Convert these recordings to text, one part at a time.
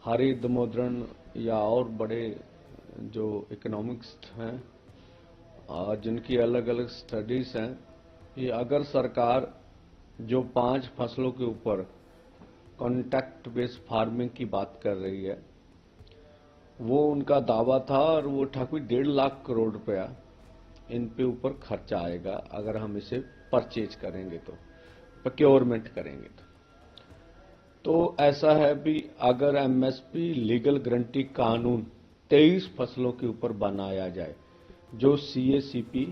हरि दामोदरन या और बड़े जो इकोनॉमिक्स हैं जिनकी अलग अलग स्टडीज हैं कि अगर सरकार जो 5 फसलों के ऊपर कॉन्टैक्ट बेस्ड फार्मिंग की बात कर रही है, वो उनका दावा था और वो था कोई 1.5 लाख करोड़ रुपया इन पे ऊपर खर्चा आएगा अगर हम इसे परचेज करेंगे, तो प्रोक्योरमेंट करेंगे तो ऐसा है भी अगर एमएसपी लीगल गारंटी कानून 23 फसलों के ऊपर बनाया जाए जो सीएसीपी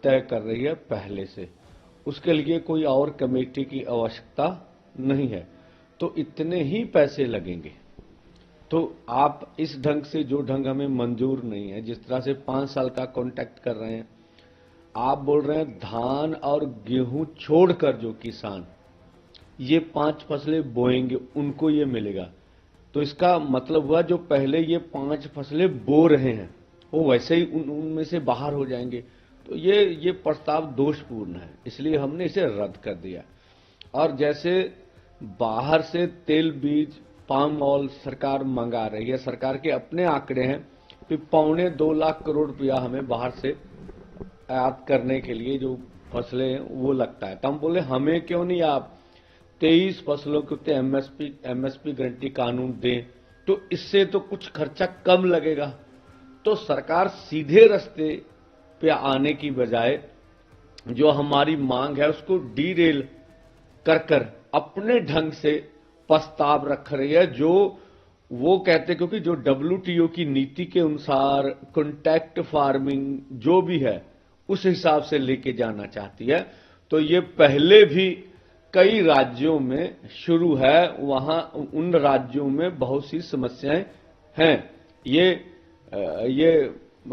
तय कर रही है पहले से, उसके लिए कोई और कमेटी की आवश्यकता नहीं है, तो इतने ही पैसे लगेंगे। तो आप इस ढंग से, जो ढंग हमें मंजूर नहीं है, जिस तरह से 5 साल का कॉन्ट्रैक्ट कर रहे हैं, आप बोल रहे हैं धान और गेहूं छोड़कर जो किसान ये 5 फसलें बोएंगे उनको ये मिलेगा, तो इसका मतलब हुआ जो पहले ये 5 फसलें बो रहे हैं वो वैसे ही उनमें से बाहर हो जाएंगे। तो ये प्रस्ताव दोषपूर्ण है, इसलिए हमने इसे रद्द कर दिया। और जैसे बाहर से तेल बीज पाम ऑयल सरकार मंगा रही है, सरकार के अपने आंकड़े हैं कि 2.25 लाख करोड़ रुपया हमें बाहर से आयात करने के लिए जो फसलें हैं वो लगता है। तो हम बोले हमें क्यों नहीं आप 23 फसलों के उत्ते एमएसपी गारंटी कानून दें, तो इससे तो कुछ खर्चा कम लगेगा। तो सरकार सीधे रास्ते पे आने की बजाय जो हमारी मांग है उसको डीरेल कर अपने ढंग से प्रस्ताव रख रही है, जो वो कहते, क्योंकि जो डब्ल्यूटीओ की नीति के अनुसार कॉन्टैक्ट फार्मिंग जो भी है उस हिसाब से लेके जाना चाहती है। तो ये पहले भी कई राज्यों में शुरू है, वहां उन राज्यों में बहुत सी समस्याएं हैं। ये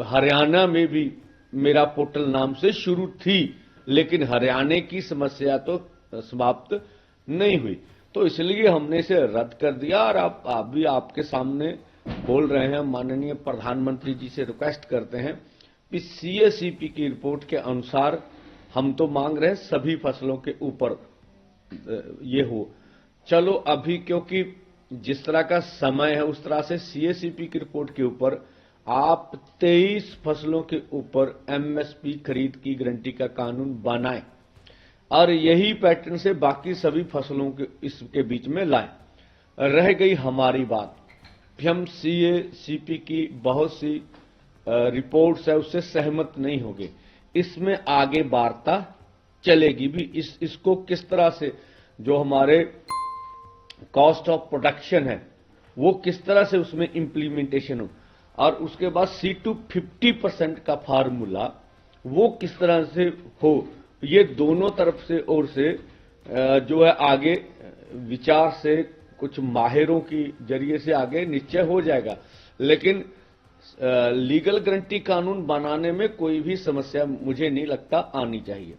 हरियाणा में भी मेरा पोर्टल नाम से शुरू थी, लेकिन हरियाणा की समस्या तो समाप्त नहीं हुई, तो इसलिए हमने इसे रद्द कर दिया। और आप भी आपके सामने बोल रहे हैं, माननीय प्रधानमंत्री जी से रिक्वेस्ट करते हैं कि सीएसीपी की रिपोर्ट के अनुसार हम तो मांग रहे हैं सभी फसलों के ऊपर ये हो। चलो अभी क्योंकि जिस तरह का समय है उस तरह से सीएसीपी की रिपोर्ट के ऊपर आप 23 फसलों के ऊपर एमएसपी खरीद की गारंटी का कानून बनाएं और यही पैटर्न से बाकी सभी फसलों के इसके बीच में लाएं। रह गई हमारी बात, हम सीएसीपी की बहुत सी रिपोर्ट्स है उससे सहमत नहीं होंगे, इसमें आगे वार्ता चलेगी भी। इसको किस तरह से जो हमारे कॉस्ट ऑफ प्रोडक्शन है वो किस तरह से उसमें इंप्लीमेंटेशन हो, और उसके बाद C2 50% का फार्मूला वो किस तरह से हो, ये दोनों तरफ से और से जो है आगे विचार से कुछ माहिरों की जरिए से आगे निश्चय हो जाएगा। लेकिन लीगल गारंटी कानून बनाने में कोई भी समस्या मुझे नहीं लगता आनी चाहिए।